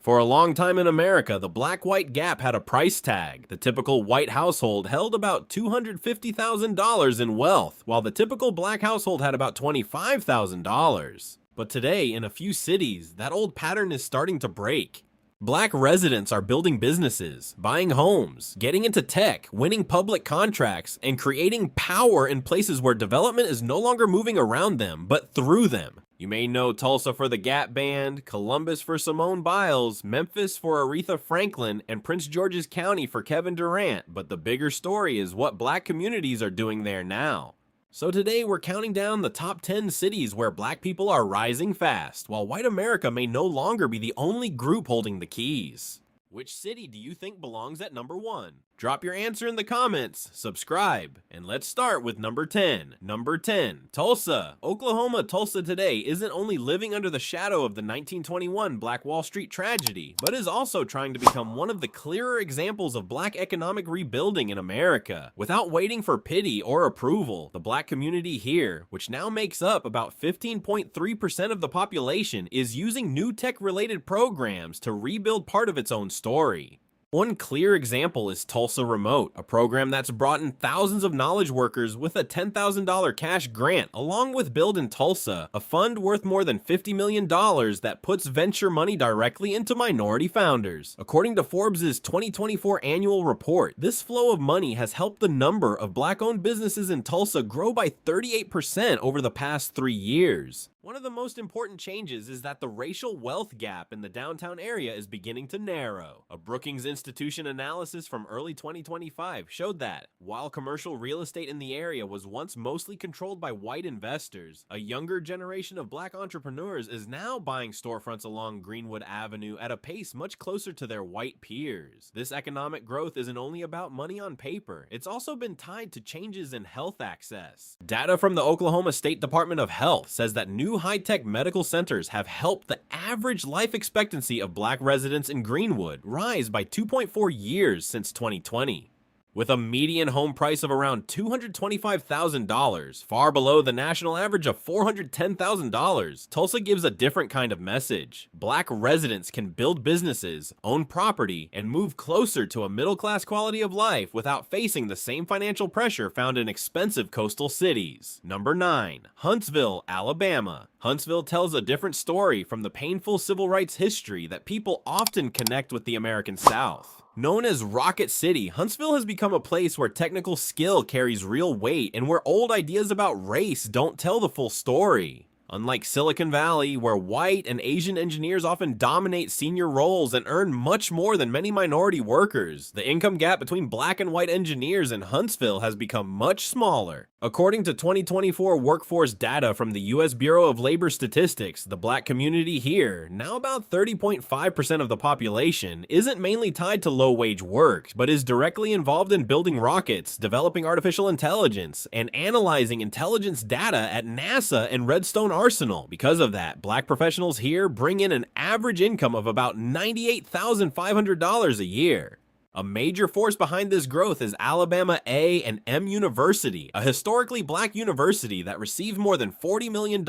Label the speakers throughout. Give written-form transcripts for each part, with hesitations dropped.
Speaker 1: For a long time in America, the black-white gap had a price tag. The typical white household held about $250,000 in wealth, while the typical black household had about $25,000. But today, in a few cities, that old pattern is starting to break. Black residents are building businesses, buying homes, getting into tech, winning public contracts, and creating power in places where development is no longer moving around them, but through them. You may know Tulsa for the Gap Band, Columbus for Simone Biles, Memphis for Aretha Franklin, and Prince George's County for Kevin Durant, but the bigger story is what black communities are doing there now. So today we're counting down the top 10 cities where black people are rising fast, while white America may no longer be the only group holding the keys. Which city do you think belongs at number 1? Drop your answer in the comments, subscribe, and let's start with number 10. Number 10, Tulsa. Oklahoma Tulsa today isn't only living under the shadow of the 1921 Black Wall Street tragedy, but is also trying to become one of the clearer examples of black economic rebuilding in America. Without waiting for pity or approval, the black community here, which now makes up about 15.3% of the population, is using new tech-related programs to rebuild part of its own story. One clear example is Tulsa Remote, a program that's brought in thousands of knowledge workers with a $10,000 cash grant, along with Build in Tulsa, a fund worth more than $50 million that puts venture money directly into minority founders. According to Forbes' 2024 annual report, this flow of money has helped the number of black-owned businesses in Tulsa grow by 38% over the past 3 years. One of the most important changes is that the racial wealth gap in the downtown area is beginning to narrow. A Brookings Institution analysis from early 2025 showed that, while commercial real estate in the area was once mostly controlled by white investors, a younger generation of black entrepreneurs is now buying storefronts along Greenwood Avenue at a pace much closer to their white peers. This economic growth isn't only about money on paper, it's also been tied to changes in health access. Data from the Oklahoma State Department of Health says that new high-tech medical centers have helped the average life expectancy of black residents in Greenwood rise by 2.4 years since 2020. With a median home price of around $225,000, far below the national average of $410,000, Tulsa gives a different kind of message. Black residents can build businesses, own property, and move closer to a middle-class quality of life without facing the same financial pressure found in expensive coastal cities. Number 9. Huntsville, Alabama. Huntsville tells a different story from the painful civil rights history that people often connect with the American South. Known as Rocket City, Huntsville has become a place where technical skill carries real weight and where old ideas about race don't tell the full story. Unlike Silicon Valley, where white and Asian engineers often dominate senior roles and earn much more than many minority workers, the income gap between black and white engineers in Huntsville has become much smaller. According to 2024 workforce data from the U.S. Bureau of Labor Statistics, the black community here, now about 30.5% of the population, isn't mainly tied to low-wage work, but is directly involved in building rockets, developing artificial intelligence, and analyzing intelligence data at NASA and Redstone Arsenal. Because of that, black professionals here bring in an average income of about $98,500 a year. A major force behind this growth is Alabama A and M University, a historically black university that received more than $40 million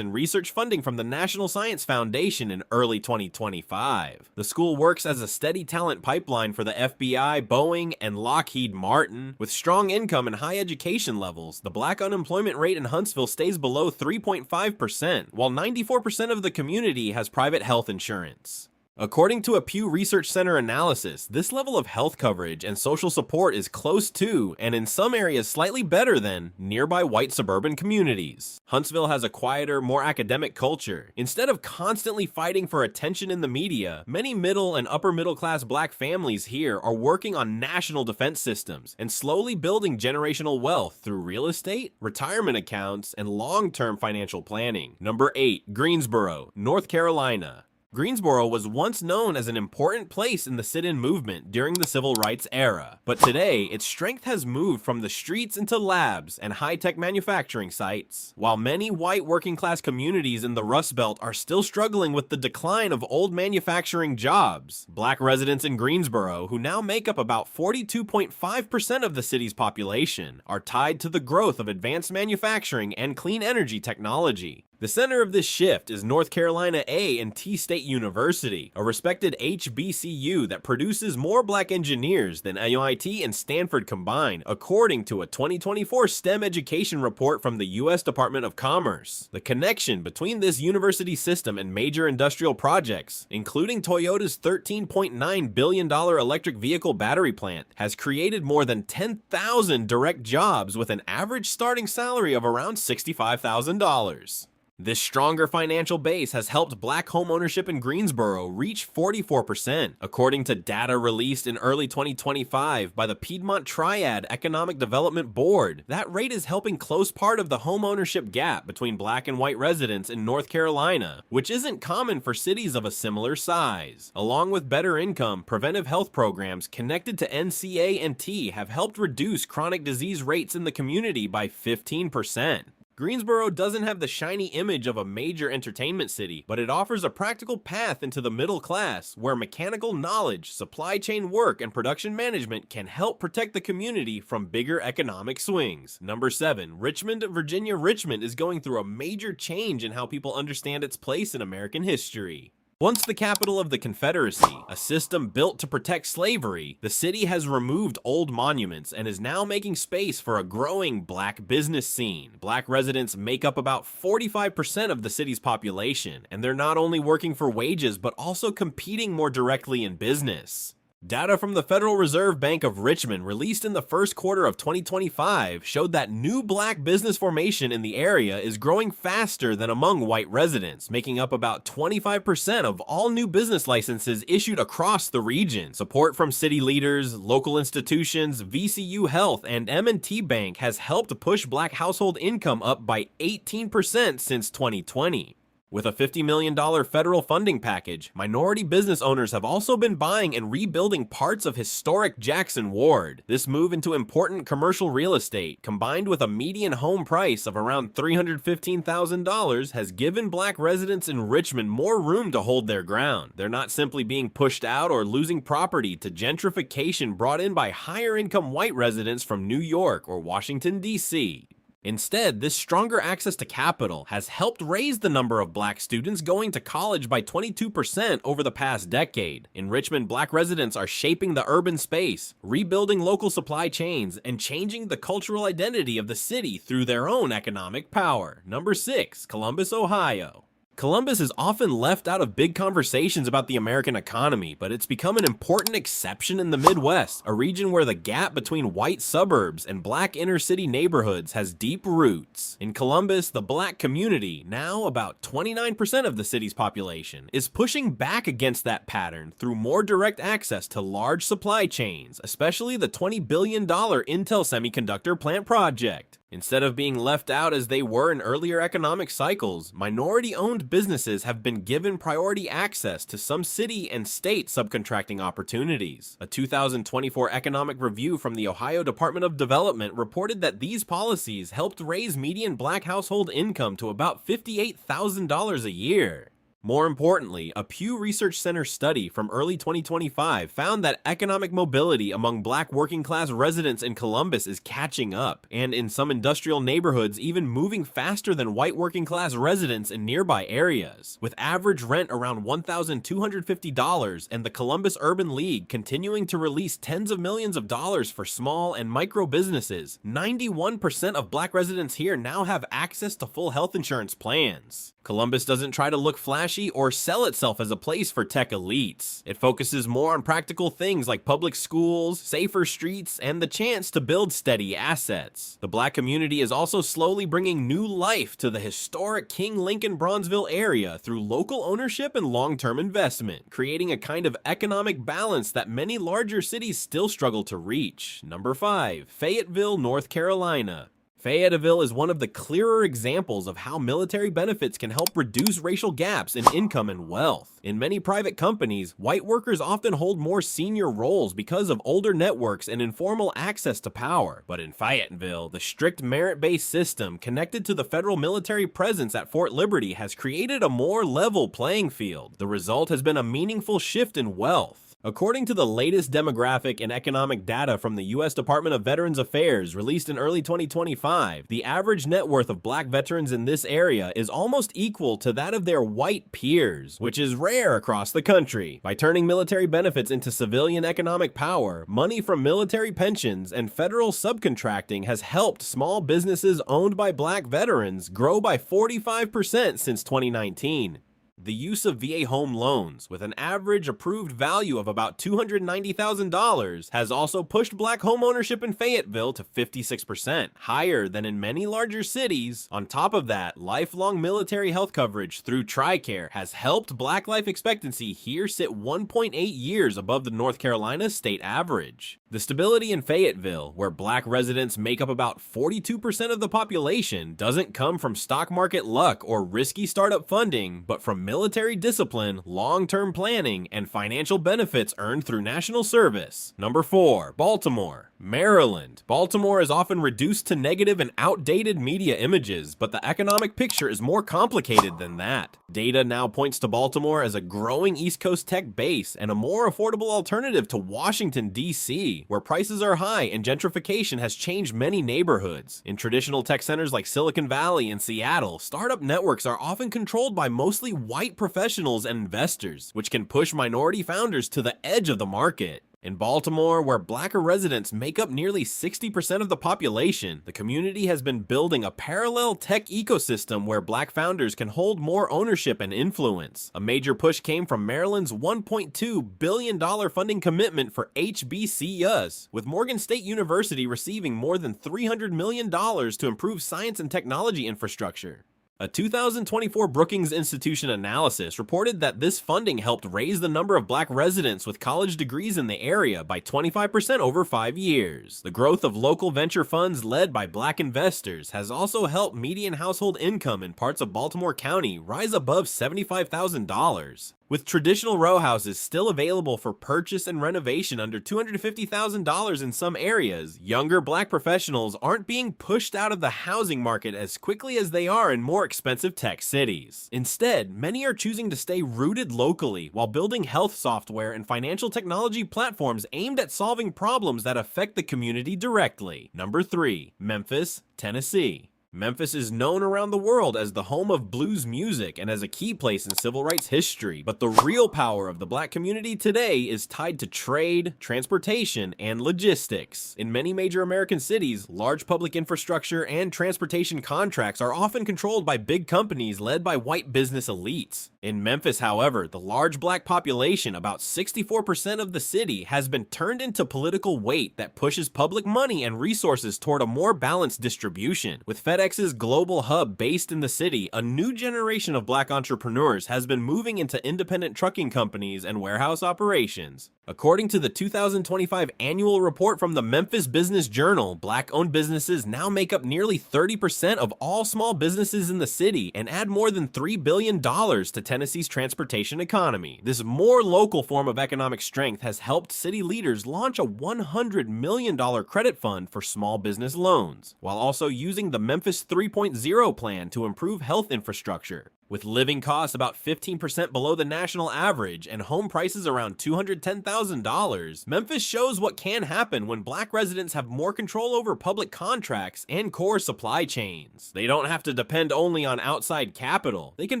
Speaker 1: in research funding from the National Science Foundation in early 2025. The school works as a steady talent pipeline for the FBI, Boeing, and Lockheed Martin. With strong income and high education levels, the black unemployment rate in Huntsville stays below 3.5%, while 94% of the community has private health insurance. According to a Pew Research Center analysis, this level of health coverage and social support is close to, and in some areas slightly better than, nearby white suburban communities. Huntsville has a quieter, more academic culture. Instead of constantly fighting for attention in the media, many middle and upper middle class black families here are working on national defense systems and slowly building generational wealth through real estate, retirement accounts, and long-term financial planning. Number 8. Greensboro, North Carolina. Greensboro was once known as an important place in the sit-in movement during the civil rights era, but today its strength has moved from the streets into labs and high-tech manufacturing sites. While many white working-class communities in the Rust Belt are still struggling with the decline of old manufacturing jobs, black residents in Greensboro, who now make up about 42.5% of the city's population, are tied to the growth of advanced manufacturing and clean energy technology. The center of this shift is North Carolina A&T State University, a respected HBCU that produces more black engineers than MIT and Stanford combined, according to a 2024 STEM education report from the U.S. Department of Commerce. The connection between this university system and major industrial projects, including Toyota's $13.9 billion electric vehicle battery plant, has created more than 10,000 direct jobs with an average starting salary of around $65,000. This stronger financial base has helped black homeownership in Greensboro reach 44%, according to data released in early 2025 by the Piedmont Triad Economic Development Board. That rate is helping close part of the homeownership gap between black and white residents in North Carolina, which isn't common for cities of a similar size. Along with better income, preventive health programs connected to NCA&T have helped reduce chronic disease rates in the community by 15%. Greensboro doesn't have the shiny image of a major entertainment city, but it offers a practical path into the middle class where mechanical knowledge, supply chain work, and production management can help protect the community from bigger economic swings. Number 7. Richmond, Virginia. Richmond is going through a major change in how people understand its place in American history. Once the capital of the Confederacy, a system built to protect slavery, the city has removed old monuments and is now making space for a growing black business scene. Black residents make up about 45% of the city's population, and they're not only working for wages but also competing more directly in business. Data from the Federal Reserve Bank of Richmond released in the first quarter of 2025 showed that new black business formation in the area is growing faster than among white residents, making up about 25% of all new business licenses issued across the region. Support from city leaders, local institutions, VCU Health, and M&T Bank has helped push black household income up by 18% since 2020. With a $50 million federal funding package, minority business owners have also been buying and rebuilding parts of historic Jackson Ward. This move into important commercial real estate, combined with a median home price of around $315,000, has given black residents in Richmond more room to hold their ground. They're not simply being pushed out or losing property to gentrification brought in by higher-income white residents from New York or Washington, D.C. Instead, this stronger access to capital has helped raise the number of black students going to college by 22% over the past decade. In Richmond, black residents are shaping the urban space, rebuilding local supply chains, and changing the cultural identity of the city through their own economic power. Number 6. Columbus, Ohio. Columbus is often left out of big conversations about the American economy, but it's become an important exception in the Midwest, a region where the gap between white suburbs and black inner-city neighborhoods has deep roots. In Columbus, the black community, now about 29% of the city's population, is pushing back against that pattern through more direct access to large supply chains, especially the $20 billion Intel semiconductor plant project. Instead of being left out as they were in earlier economic cycles, minority-owned businesses have been given priority access to some city and state subcontracting opportunities. A 2024 economic review from the Ohio Department of Development reported that these policies helped raise median black household income to about $58,000 a year. More importantly, a Pew Research Center study from early 2025 found that economic mobility among black working-class residents in Columbus is catching up, and in some industrial neighborhoods even moving faster than white working-class residents in nearby areas. With average rent around $1,250 and the Columbus Urban League continuing to release tens of millions of dollars for small and micro businesses, 91% of black residents here now have access to full health insurance plans. Columbus doesn't try to look flashy or sell itself as a place for tech elites. It focuses more on practical things like public schools, safer streets, and the chance to build steady assets. The black community is also slowly bringing new life to the historic King Lincoln Bronzeville area through local ownership and long-term investment, creating a kind of economic balance that many larger cities still struggle to reach. Number 5. Fayetteville, North Carolina. Fayetteville is one of the clearer examples of how military benefits can help reduce racial gaps in income and wealth. In many private companies, white workers often hold more senior roles because of older networks and informal access to power. But in Fayetteville, the strict merit-based system connected to the federal military presence at Fort Liberty has created a more level playing field. The result has been a meaningful shift in wealth. According to the latest demographic and economic data from the U.S. Department of Veterans Affairs released in early 2025, the average net worth of black veterans in this area is almost equal to that of their white peers, which is rare across the country. By turning military benefits into civilian economic power, money from military pensions and federal subcontracting has helped small businesses owned by black veterans grow by 45% since 2019. The use of VA home loans, with an average approved value of about $290,000, has also pushed black homeownership in Fayetteville to 56%, higher than in many larger cities. On top of that, lifelong military health coverage through TRICARE has helped black life expectancy here sit 1.8 years above the North Carolina state average. The stability in Fayetteville, where black residents make up about 42% of the population, doesn't come from stock market luck or risky startup funding, but from military discipline, long-term planning, and financial benefits earned through national service. Number 4. Baltimore, Maryland. Baltimore is often reduced to negative and outdated media images, but the economic picture is more complicated than that. Data now points to Baltimore as a growing East Coast tech base and a more affordable alternative to Washington, D.C., where prices are high and gentrification has changed many neighborhoods. In traditional tech centers like Silicon Valley and Seattle, startup networks are often controlled by mostly white professionals and investors, which can push minority founders to the edge of the market. In Baltimore, where blacker residents make up nearly 60% of the population, the community has been building a parallel tech ecosystem where black founders can hold more ownership and influence. A major push came from Maryland's $1.2 billion funding commitment for HBCUs, with Morgan State University receiving more than $300 million to improve science and technology infrastructure. A 2024 Brookings Institution analysis reported that this funding helped raise the number of black residents with college degrees in the area by 25% over 5 years. The growth of local venture funds led by black investors has also helped median household income in parts of Baltimore County rise above $75,000. With traditional row houses still available for purchase and renovation under $250,000 in some areas, younger black professionals aren't being pushed out of the housing market as quickly as they are in more expensive tech cities. Instead, many are choosing to stay rooted locally while building health software and financial technology platforms aimed at solving problems that affect the community directly. Number 3. Memphis, Tennessee. Memphis is known around the world as the home of blues music and as a key place in civil rights history, but the real power of the black community today is tied to trade, transportation, and logistics. In many major American cities, large public infrastructure and transportation contracts are often controlled by big companies led by white business elites. In Memphis, however, the large black population, about 64% of the city, has been turned into political weight that pushes public money and resources toward a more balanced distribution. With FedEx's global hub based in the city, a new generation of black entrepreneurs has been moving into independent trucking companies and warehouse operations. According to the 2025 annual report from the Memphis Business Journal, black-owned businesses now make up nearly 30% of all small businesses in the city and add more than $3 billion to Tennessee's transportation economy. This more local form of economic strength has helped city leaders launch a $100 million credit fund for small business loans, while also using the Memphis 3.0 plan to improve health infrastructure. With living costs about 15% below the national average and home prices around $210,000, Memphis shows what can happen when black residents have more control over public contracts and core supply chains. They don't have to depend only on outside capital. They can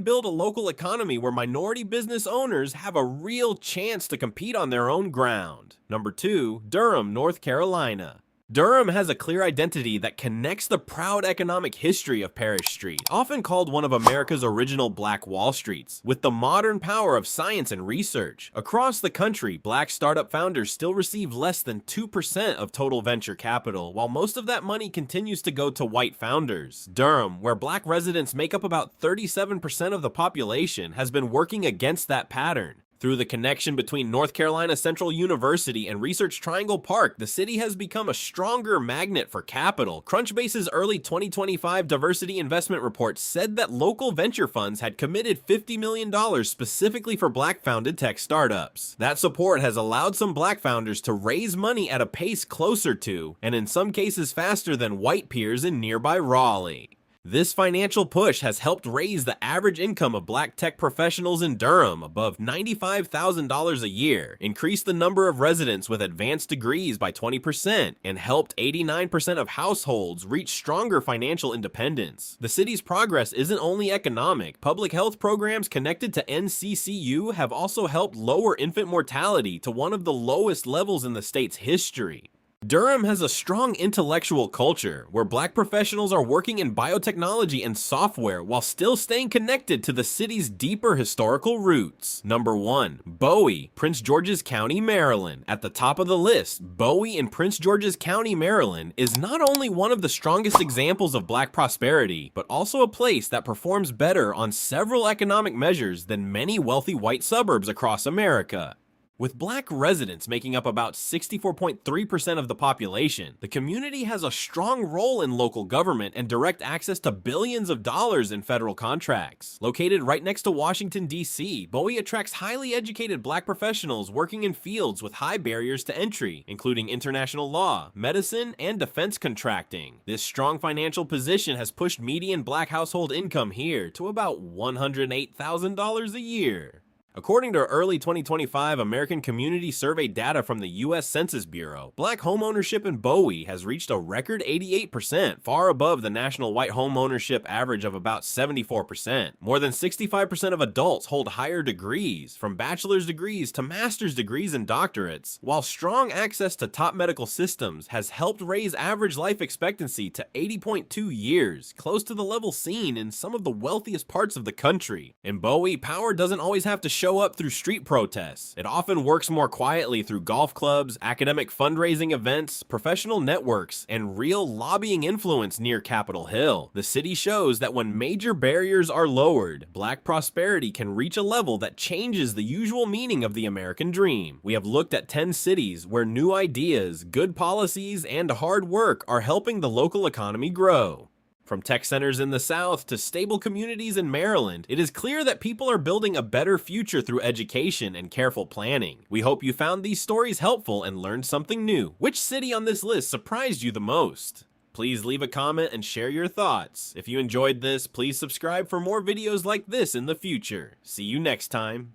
Speaker 1: build a local economy where minority business owners have a real chance to compete on their own ground. Number 2, Durham, North Carolina. Durham has a clear identity that connects the proud economic history of Parrish Street, often called one of America's original Black Wall Streets, with the modern power of science and research. Across the country, black startup founders still receive less than 2% of total venture capital, while most of that money continues to go to white founders. Durham, where black residents make up about 37% of the population, has been working against that pattern. Through the connection between North Carolina Central University and Research Triangle Park, the city has become a stronger magnet for capital. Crunchbase's early 2025 diversity investment report said that local venture funds had committed $50 million specifically for black-founded tech startups. That support has allowed some black founders to raise money at a pace closer to, and in some cases faster than, white peers in nearby Raleigh. This financial push has helped raise the average income of black tech professionals in Durham above $95,000 a year, increased the number of residents with advanced degrees by 20%, and helped 89% of households reach stronger financial independence. The city's progress isn't only economic. Public health programs connected to NCCU have also helped lower infant mortality to one of the lowest levels in the state's history. Durham has a strong intellectual culture where black professionals are working in biotechnology and software while still staying connected to the city's deeper historical roots. Number 1. Bowie, Prince George's County, Maryland. At the top of the list, Bowie in Prince George's County, Maryland is not only one of the strongest examples of black prosperity, but also a place that performs better on several economic measures than many wealthy white suburbs across America. With black residents making up about 64.3% of the population, the community has a strong role in local government and direct access to billions of dollars in federal contracts. Located right next to Washington, D.C., Bowie attracts highly educated black professionals working in fields with high barriers to entry, including international law, medicine, and defense contracting. This strong financial position has pushed median black household income here to about $108,000 a year. According to early 2025 American Community Survey data from the U.S. Census Bureau, black homeownership in Bowie has reached a record 88%, far above the national white homeownership average of about 74%. More than 65% of adults hold higher degrees, from bachelor's degrees to master's degrees and doctorates, while strong access to top medical systems has helped raise average life expectancy to 80.2 years, close to the level seen in some of the wealthiest parts of the country. In Bowie, power doesn't always have to show up through street protests. It often works more quietly through golf clubs, academic fundraising events, professional networks, and real lobbying influence near Capitol Hill. The city shows that when major barriers are lowered, black prosperity can reach a level that changes the usual meaning of the American dream. We have looked at 10 cities where new ideas, good policies, and hard work are helping the local economy grow. From tech centers in the South to stable communities in Maryland, it is clear that people are building a better future through education and careful planning. We hope you found these stories helpful and learned something new. Which city on this list surprised you the most? Please leave a comment and share your thoughts. If you enjoyed this, please subscribe for more videos like this in the future. See you next time.